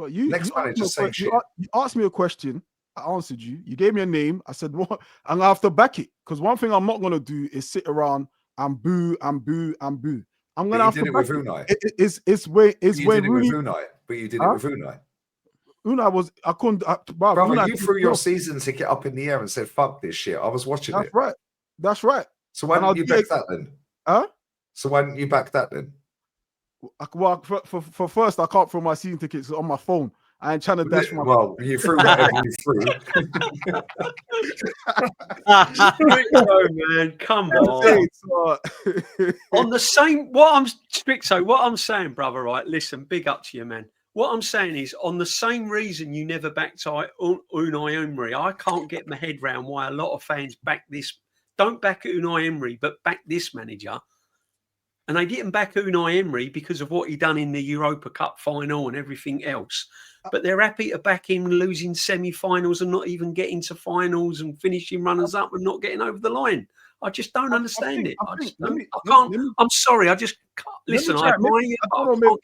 But you Next manager, same shit. You asked me a question. I answered you. You gave me a name. I said, what? And I have to back it. Because one thing I'm not going to do is sit around and boo and boo and boo. I'm going to have to back it. Unai. It's when Rooney... Unai. But you did it with Unai. Unai was... I couldn't... Brother, Unai, you threw your season ticket up in the air and said, fuck this shit. I was watching it. That's right. So why didn't you back that then? Huh? So why didn't you back that then? Well, for first, I can't throw my season tickets on my phone. I ain't trying to dash my... Well, you threw whatever you threw. Oh, man, come on. On the same... Stricto, what I'm saying, brother, right? Listen, big up to you, man. What I'm saying is, on the same reason you never backed Unai Emery, I can't get my head round why a lot of fans back this... Don't back Unai Emery, but back this manager. And they didn't back Unai Emery because of what he done in the Europa Cup final and everything else. But they're happy to back him losing semi-finals and not even getting to finals and finishing runners-up and not getting over the line. I just don't understand it. I can't. I'm sorry. I just can't. Listen, I don't know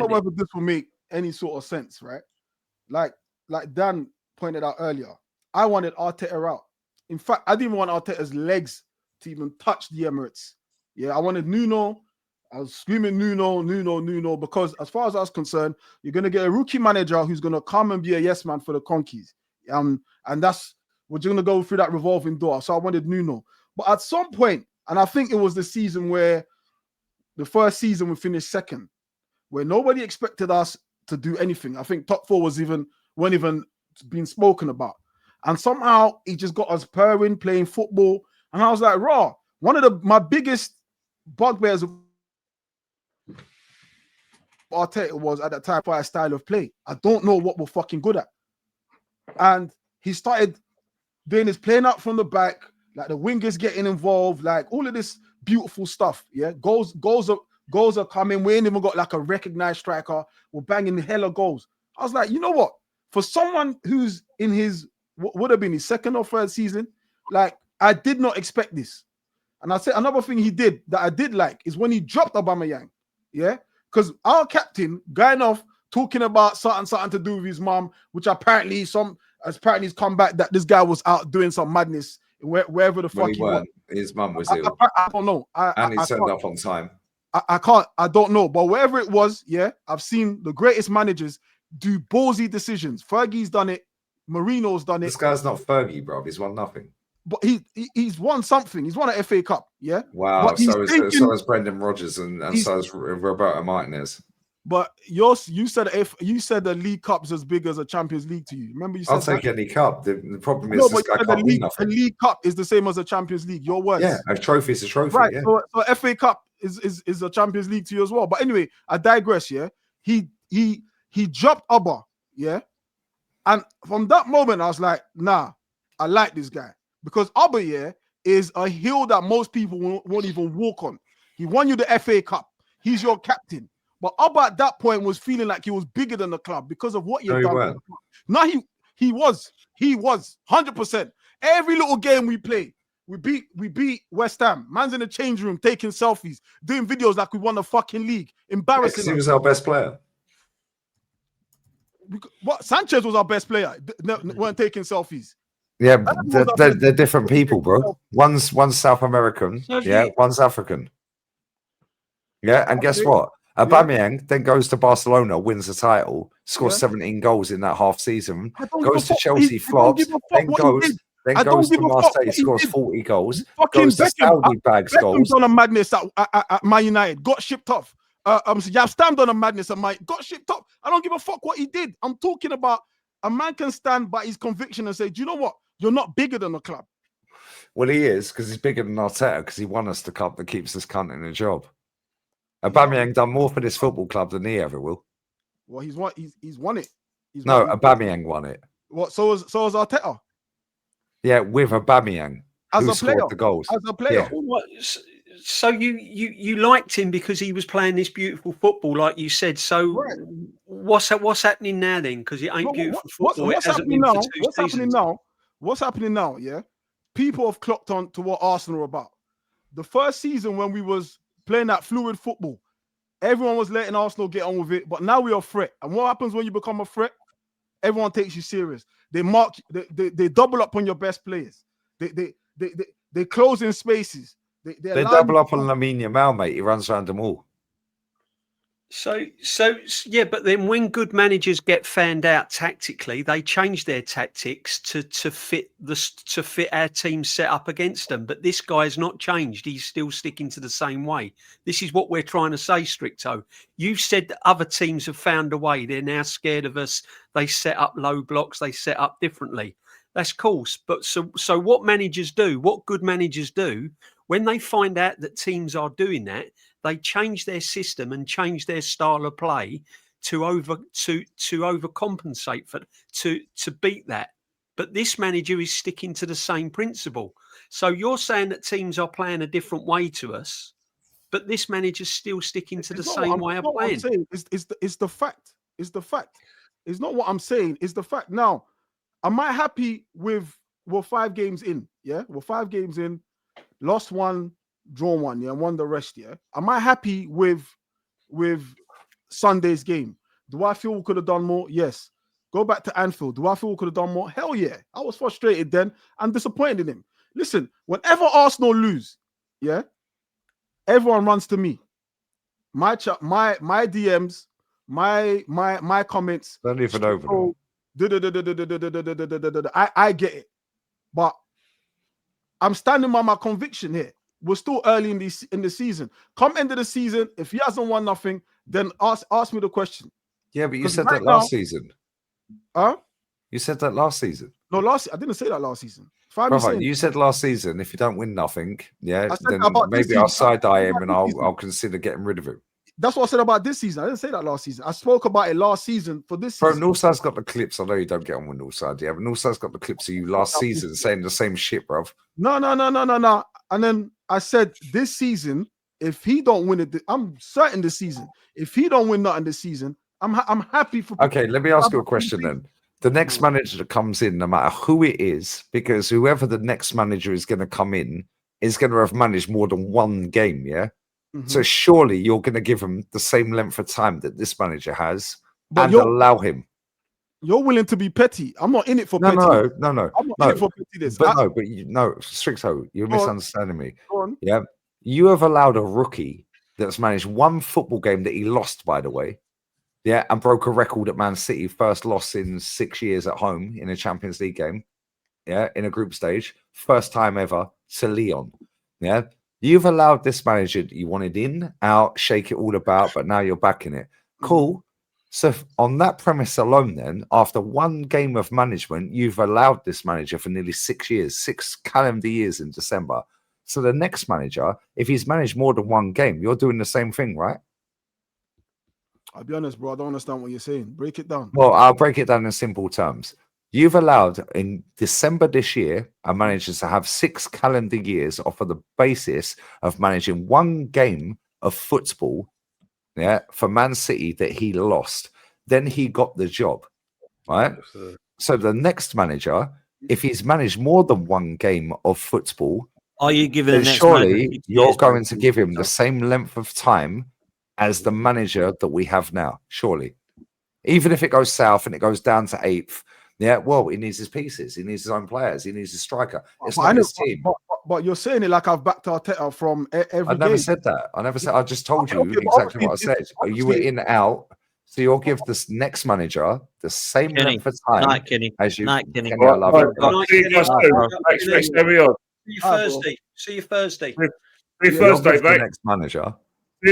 whether this will make any sort of sense, right? Like Dan pointed out earlier, I wanted Arteta out. In fact, I didn't want Arteta's legs to even touch the Emirates. Yeah, I wanted Nuno. I was screaming Nuno, because as far as I was concerned, you're going to get a rookie manager who's going to come and be a yes man for the conkies. And that's, we're going to go through that revolving door. So I wanted Nuno. But at some point, and I think it was the season where, the first season we finished second, where nobody expected us to do anything. I think top four weren't even being spoken about. And somehow he just got us purring, playing football. And I was like, raw. One of my biggest bugbears of Arteta was at that time for our style of play. I don't know what we're fucking good at. And he started doing his playing up from the back, like the wingers getting involved, like all of this beautiful stuff. Yeah, goals are coming. We ain't even got like a recognized striker. We're banging hella goals. I was like, you know what? For someone who's in his would have been his second or third season, like I did not expect this. And I said another thing he did that I did like is when he dropped Aubameyang. Yeah. Because our captain going off talking about something to do with his mum, which apparently he's come back that this guy was out doing some madness wherever the fuck he was. His mum was ill. I don't know. And he turned up on time. I don't know. But wherever it was, yeah, I've seen the greatest managers do ballsy decisions. Fergie's done it. Mourinho's done it. This guy's not Fergie, bro. He's won nothing. But he's won something. He's won an FA Cup, yeah. Wow. So is Brendan Rodgers and so is Roberto Martinez. But you said the League Cup's as big as a Champions League to you. Remember you said I'll take any cup. The problem is this guy can't win nothing. The League Cup is the same as a Champions League. Your words. Yeah, a trophy is a trophy. Right. Yeah. So FA Cup is a Champions League to you as well. But anyway, I digress. Yeah. He dropped Abba. Yeah. And from that moment, I was like, nah, I like this guy. Because Abba, yeah, is a hill that most people won't even walk on. He won you the FA Cup. He's your captain. But Abba at that point was feeling like he was bigger than the club because of what he had done. No, he was 100%. Every little game we play, we beat West Ham. Man's in the change room taking selfies, doing videos like we won the fucking league. Embarrassing. He was our best player. What? Sanchez was our best player. Weren't taking selfies. Yeah, they're different people, bro. One's South American, yeah, one's African. Yeah, and guess what? Aubameyang then goes to Barcelona, wins the title, scores 17 goals in that half season, goes to Chelsea, flops, then goes to Marseille, scores 40 goals, goes to Saudi, bags goals. On a madness at Man United, got shipped off. Yav stand on a madness at got shipped off. I don't give a fuck what he did. I'm talking about a man can stand by his conviction and say, do you know what? You're not bigger than the club. Well, he is, because he's bigger than Arteta, because he won us the cup that keeps this cunt in a job. Aubameyang done more for this football club than he ever will. Well, he's won it. Aubameyang won it. What? So was Arteta. Yeah, with Aubameyang, as who a player, scored the goals. As a player. Yeah. So you liked him because he was playing this beautiful football, like you said. So what's happening now then? Because it ain't beautiful football. What's happening now? Yeah, people have clocked on to what Arsenal are about. The first season when we was playing that fluid football, Everyone was letting Arsenal get on with it, but now we're a threat. And what happens when you become a threat? Everyone takes you serious. They mark, they double up on your best players. They close in spaces. They double up on Lamine Yamal, mate. He runs around them all. So yeah, but then when good managers get found out tactically, they change their tactics to fit our team set up against them. But this guy's not changed; he's still sticking to the same way. This is what we're trying to say, Stricto. You've said that other teams have found a way; they're now scared of us. They set up low blocks, they set up differently. That's cool. But so what managers do, what good managers do, when they find out that teams are doing that, they change their system and change their style of play to overcompensate to beat that. But this manager is sticking to the same principle. So you're saying that teams are playing a different way to us, but this manager's still sticking to the same way of playing. It's the fact. It's the fact. It's not what I'm saying. It's the fact. Now, am I happy with we're 5 games in? Yeah, we're 5 games in, lost 1, drawn 1, yeah, won the rest, yeah. Am I happy with Sunday's game? Do I feel we could have done more? Yes. Go back to Anfield. Do I feel we could have done more? Hell yeah. I was frustrated then and disappointed in him. Listen, whenever Arsenal lose, yeah, everyone runs to me. My DMs, my comments. Don't even open them. I get it. But I'm standing by my conviction here. We're still early in the season. Come end of the season, if he hasn't won nothing, then ask me the question. Yeah, but you said that last season. Huh? You said that last season. No, I didn't say that last season. Brother, you said last season, if you don't win nothing, yeah, then maybe I'll side-eye him and I'll consider getting rid of him. That's what I said about this season. I didn't say that last season. I spoke about it last season for this season. Bro, Northside's got the clips. I know you don't get on with Northside, yeah, but Northside's got the clips of you last season saying the same shit, bruv. No. And then I said this season, if he don't win it, I'm certain this season. If he don't win nothing this season, I'm happy for. Okay, let me ask you a question then. The next manager that comes in, no matter who it is, because whoever the next manager is going to come in is going to have managed more than 1 game, yeah? Mm-hmm. So surely you're going to give him the same length of time that this manager has and allow him. You're willing to be petty. I'm not in it for petty. No. I'm not in it for pettiness. But Stricto, you're misunderstanding me. Go on. Yeah, you have allowed a rookie that's managed 1 football game that he lost, by the way. Yeah, and broke a record at Man City, first loss in 6 years at home in a Champions League game. Yeah, in a group stage, first time ever to Lyon. Yeah, you've allowed this manager that you wanted in, out, shake it all about, but now you're back in it. Cool. So on that premise alone, then, after 1 game of management, you've allowed this manager for nearly 6 years, 6 calendar years in December. So the next manager, if he's managed more than 1 game, you're doing the same thing, right? I'll be honest, bro. I don't understand what you're saying. Break it down. Well, I'll break it down in simple terms. You've allowed in December this year a manager to have 6 calendar years off of the basis of managing 1 game of football, yeah, for Man City that he lost. Then he got the job, right? So the next manager, if he's managed more than 1 game of football, are you giving? Surely you're going to give him the same length of time as the manager that we have now, surely. Even if it goes south and it goes down to 8th, yeah, well, he needs his pieces. He needs his own players. He needs a striker. It's not his team. But you're saying it like I've backed Arteta from every game. I never said that. I just told you exactly what I said. You were in, out. So you'll give this next manager the same length of time as you. Kenny. I love you. See you Thursday. Thursday, mate. Next manager. I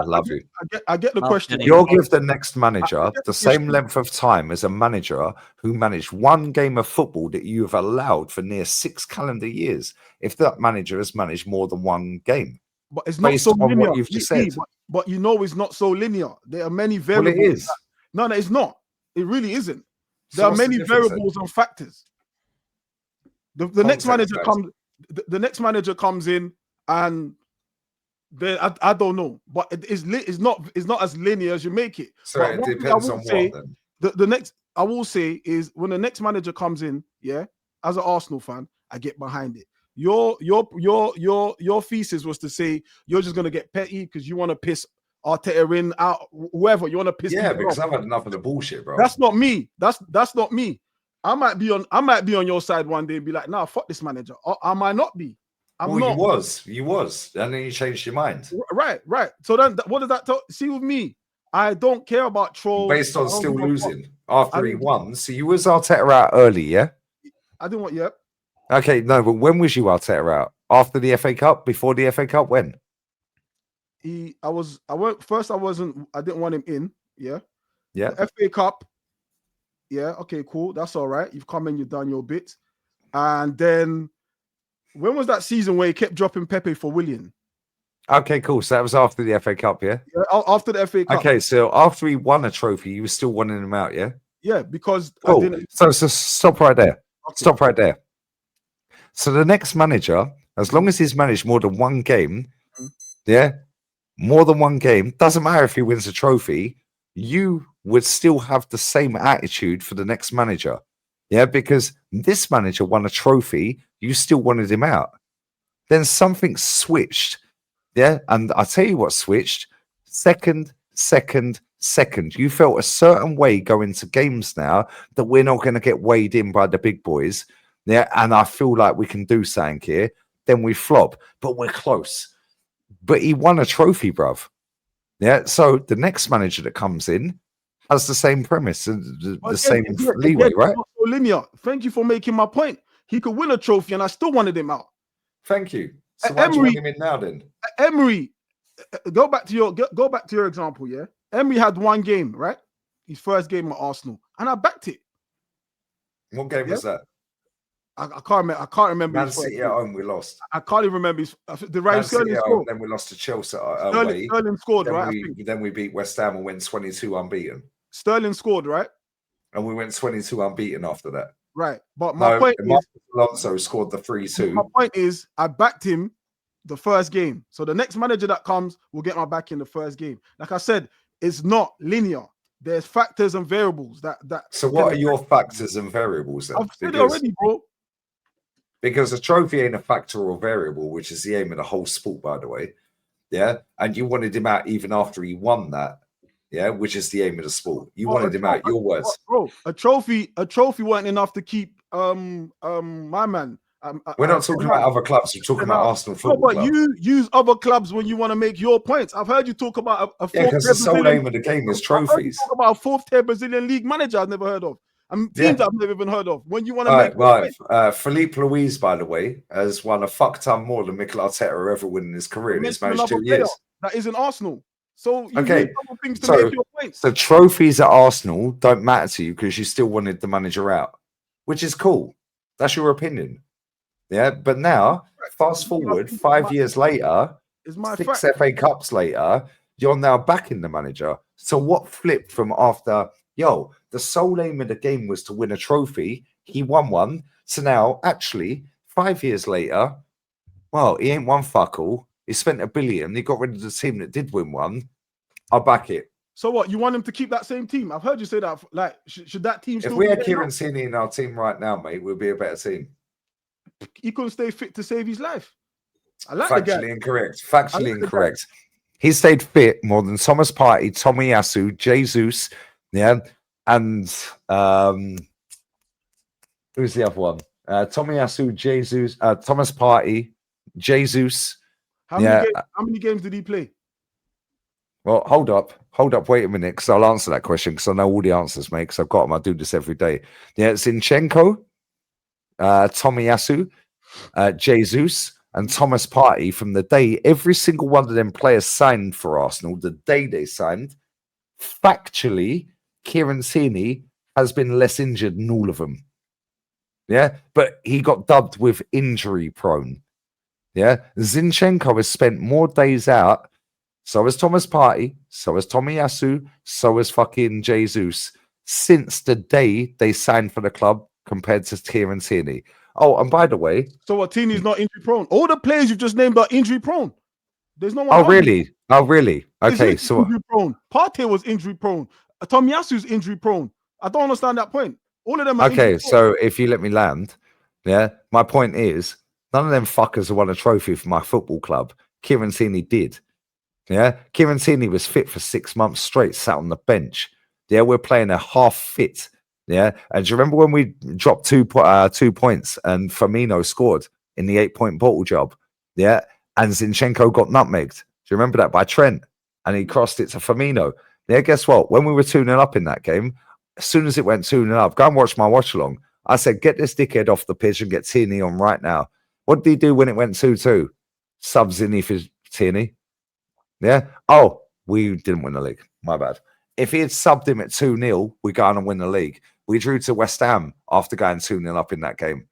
love you. I get the question. You'll give the next manager the same length of time as a manager who managed 1 game of football that you have allowed for near 6 calendar years. If that manager has managed more than 1 game, but it's not so linear. What you've just said. But you know, it's not so linear. There are many variables. Well, it is. No, it's not. It really isn't. There are many variables and factors. The next manager comes. The next manager comes in and. I don't know, but it's not as linear as you make it. So it depends on what then. The next I will say is when the next manager comes in, yeah, as an Arsenal fan, I get behind it. Your thesis was to say you're just gonna get petty because you want to piss Arteta in, out, whoever you want to piss. Yeah, people because off. I've had enough of the bullshit, bro. That's not me. That's not me. I might be on your side one day and be like, nah, fuck this manager. Or I might not be. I'm not. You was, and then you changed your mind. Right. So then, what does that see with me? I don't care about trolls. Based on still losing after he won. So you was Arteta out early, yeah? I didn't want, yep. Okay, no, but when was you Arteta out? After the FA Cup? Before the FA Cup? When? I didn't want him in, yeah. Yeah. The FA Cup, yeah, okay, cool. That's all right. You've come in, you've done your bit. And then when was that season where he kept dropping Pepe for Willian? Okay, cool. So that was after the FA Cup, yeah? Yeah, after the FA Cup. Okay, so after he won a trophy, you were still wanting him out, yeah? Yeah, because cool. I didn't. So stop right there. Okay. Stop right there. So the next manager, as long as he's managed more than one game, yeah, more than one game, doesn't matter if he wins a trophy, you would still have the same attitude for the next manager. Yeah, because this manager won a trophy, you still wanted him out. Then something switched. Yeah, and I tell you what switched. Second. You felt a certain way going to games now that we're not going to get weighed in by the big boys. Yeah, and I feel like we can do something here. Then we flop, but we're close. But he won a trophy, bruv. Yeah, so the next manager that comes in has the same premise and the same leeway, right? So linear. Thank you for making my point. He could win a trophy, and I still wanted him out. Thank you. So why do you want him in now then? Emery, go back to your example, yeah? Emery had one game, right? His first game at Arsenal, and I backed it. What game was that? I can't remember. Man City at home, we lost. I can't even remember. The right Sterling scored. Then we lost to Chelsea away. Sterling scored, then right? Then we beat West Ham and went 22 unbeaten. Sterling scored, right? And we went 22 unbeaten after that. Right. But my point is, Alonso scored the 3-2. My point is, I backed him the first game. So the next manager that comes will get my back in the first game. Like I said, it's not linear. There's factors and variables that. So what are your factors and variables then? I've said it already, bro. Because a trophy ain't a factor or variable, which is the aim of the whole sport, by the way. Yeah. And you wanted him out even after he won that. Yeah, which is the aim of the sport. You wanted him out. Your words, bro. A trophy wasn't enough to keep my man. We're not talking about other clubs. We're talking about Arsenal Football Club. You use other clubs when you want to make your points. I've heard you talk about a yeah, because the sole aim of the game is trophies. Talk about a fourth-tier Brazilian league manager I've never heard of. Teams I've never even heard of. When you want to make Felipe Luis, by the way, has won a fuck ton more than Mikel Arteta ever won in his career in his managed 2 years. That isn't Arsenal. So you okay, things to make your points. The trophies at Arsenal don't matter to you because you still wanted the manager out, which is cool. That's your opinion. Yeah, but now, fast forward 5 years later, 6 FA Cups later, you're now backing the manager. So what flipped from after, the sole aim of the game was to win a trophy. He won one. So now, actually, 5 years later, well, he ain't won fuck all. He spent $1 billion. He got rid of the team that did win one. I'll back it. So what? You want him to keep that same team? I've heard you say that. Like, should that team still? If we had Kieran Tierney in our team right now, mate, we'd be a better team. He couldn't stay fit to save his life. I like Factually incorrect. Factually incorrect. He stayed fit more than Thomas Partey, Tomiyasu, Jesus, yeah, and who's the other one? Tomiyasu, Jesus, Thomas Partey, Jesus. How many games did he play? Well, hold up, wait a minute, because I'll answer that question because I know all the answers, mate, because I've got them. I do this every day. Yeah, Zinchenko, Tomiyasu, Jesus, and Thomas Partey from the day every single one of them players signed for Arsenal, the day they signed, factually, Kieran Tierney has been less injured than all of them. Yeah, but he got dubbed with injury prone. Yeah, Zinchenko has spent more days out. So has Thomas Partey, so has Tomiyasu, so has fucking Jesus since the day they signed for the club compared to Kieran Tierney. Oh, and by the way, so what? Tierney's not injury prone. All the players you've just named are injury prone. There's no one. Oh, really? Oh, really? Okay, so injury prone. Partey was injury prone. Tomiyasu's injury prone. I don't understand that point. All of them are okay. So if you let me land, yeah, my point is none of them fuckers have won a trophy for my football club. Kieran Tierney did. Yeah, Kieran Tierney was fit for 6 months straight, sat on the bench. Yeah, we're playing a half fit. Yeah, and do you remember when we dropped 2 points and Firmino scored in the 8-point bottle job? Yeah, and Zinchenko got nutmegged. Do you remember that by Trent? And he crossed it to Firmino. Yeah, guess what? When we were 2-0 up in that game, as soon as it went 2-0 up, go and watch my watch along. I said, get this dickhead off the pitch and get Tierney on right now. What did he do when it went 2-2? Subs in for Tierney. Yeah. Oh, we didn't win the league. My bad. If he had subbed him at 2-0, we go on and win the league. We drew to West Ham after going 2-0 up in that game.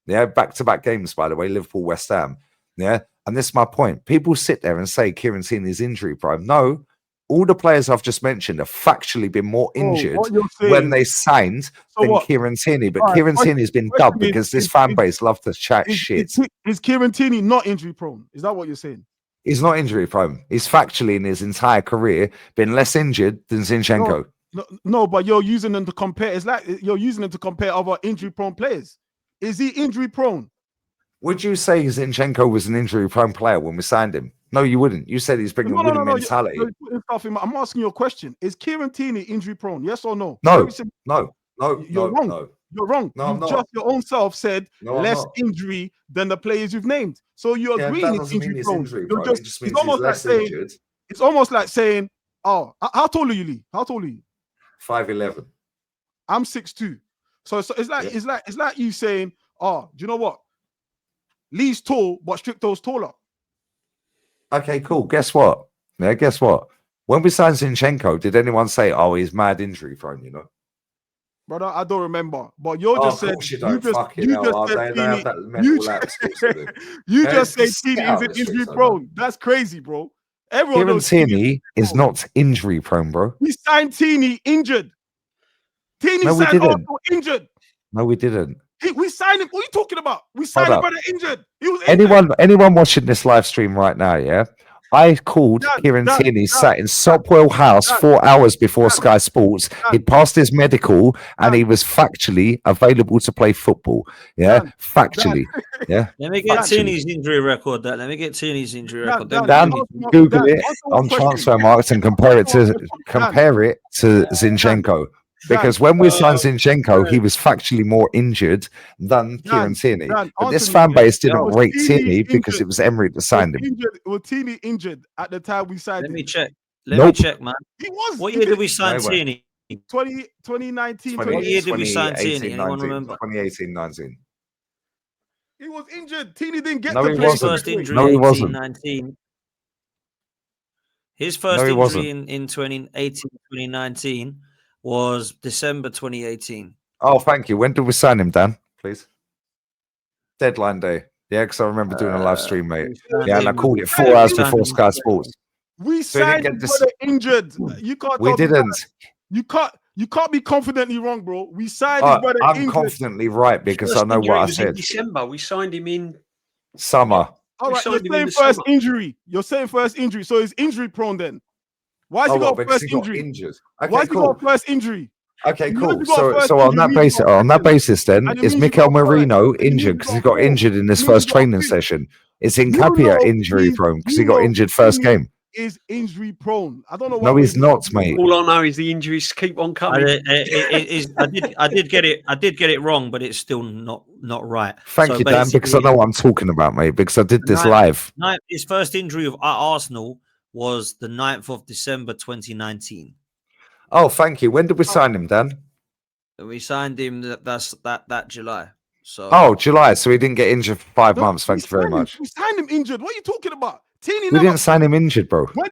Yeah. Back-to-back games, by the way. Liverpool, West Ham. Yeah. And this is my point. People sit there and say Kieran Tierney's injury prone. No. All the players I've just mentioned have factually been more injured when they signed than Kieran Tierney. But Kieran Tierney has been dubbed because this fan base love to chat shit. Is Kieran Tierney not injury prone? Is that what you're saying? He's not injury prone. He's factually in his entire career been less injured than Zinchenko. No, but you're using them to compare. It's like you're using them to compare other injury prone players. Is he injury prone? Would you say Zinchenko was an injury prone player when we signed him? No, you wouldn't. You said he's bringing winning mentality. I'm asking you a question. Is Kieran Tierney injury prone? Yes or no? No. You're wrong. No. You're wrong. No, you just your own self said less injury than the players you've named. So you agree he's injury prone. It's almost like saying injured. It's almost like saying, oh, how tall are you, Lee? How tall are you? 5'11". I'm 6'2". So it's like you saying, oh, do you know what? Lee's tall, but Stricto's taller. Okay, cool. Guess what? Yeah, guess what? When we signed Zinchenko, did anyone say, oh, he's mad injury prone, you know? Brother, I don't remember. But you just said you just said Tierney is injury prone. That's crazy, bro. Everyone knows Tierney is not injury prone, bro. We signed Tierney injured. Tierney signed also injured. No, we didn't. We signed him. What are you talking about? We signed him, brother, injured. He was injured. Anyone watching this live stream right now, yeah? I called Kieran Tierney, sat in Sopwell House 4 hours before Sky Sports. He'd passed his medical and he was factually available to play football. Yeah, factually. Yeah. Let me get Tierney's injury record. Dan, Google it on transfer marks and compare it to Zinchenko. Because when we signed Zinchenko, he was factually more injured than Kieran Tierney. But this fan base didn't rate Tierney because it was Emery that signed him. Was Tierney injured at the time we signed him? Let me check. Let me check, man. He was. What year did we sign Tierney? 2019. What year did we sign Tierney? Anyone remember? 2018-19. He was injured. Tierney didn't get the first injury. No, he wasn't. 19. His first injury in 2018-2019 was December 2018. Oh, thank you. When did we sign him, Dan? Please. Deadline day. Yeah, because I remember doing a live stream, mate. Yeah, and I called it 4 hours before Sky Sports. We signed him injured. You can't. We didn't. You can't be confidently wrong, bro. We signed his brother injured. I'm confidently right because I know what I said. In December, we signed him in summer. All right, you're saying first injury. You're saying first injury. So he's injury prone then. Why is he got first injury? Okay, why is he got first injury? Okay, cool. So on that basis, then is Mikel Merino injured because he got injured in his first training session? Is Nkapia injury prone because he got injured first game? Is injury prone? I don't know. No, he's not, mate. All I know is the injuries keep on coming. I did get it wrong, but it's still not right. Thank you, Dan, because I know what I'm talking about, mate. Because I did this live. His first injury at Arsenal was the 9th of December 2019. Oh, thank you. When did we sign him, Dan? We signed him that July. So July. So he didn't get injured for 5 months. Thank you very much. We signed him injured. What are you talking about? We didn't sign him injured, bro.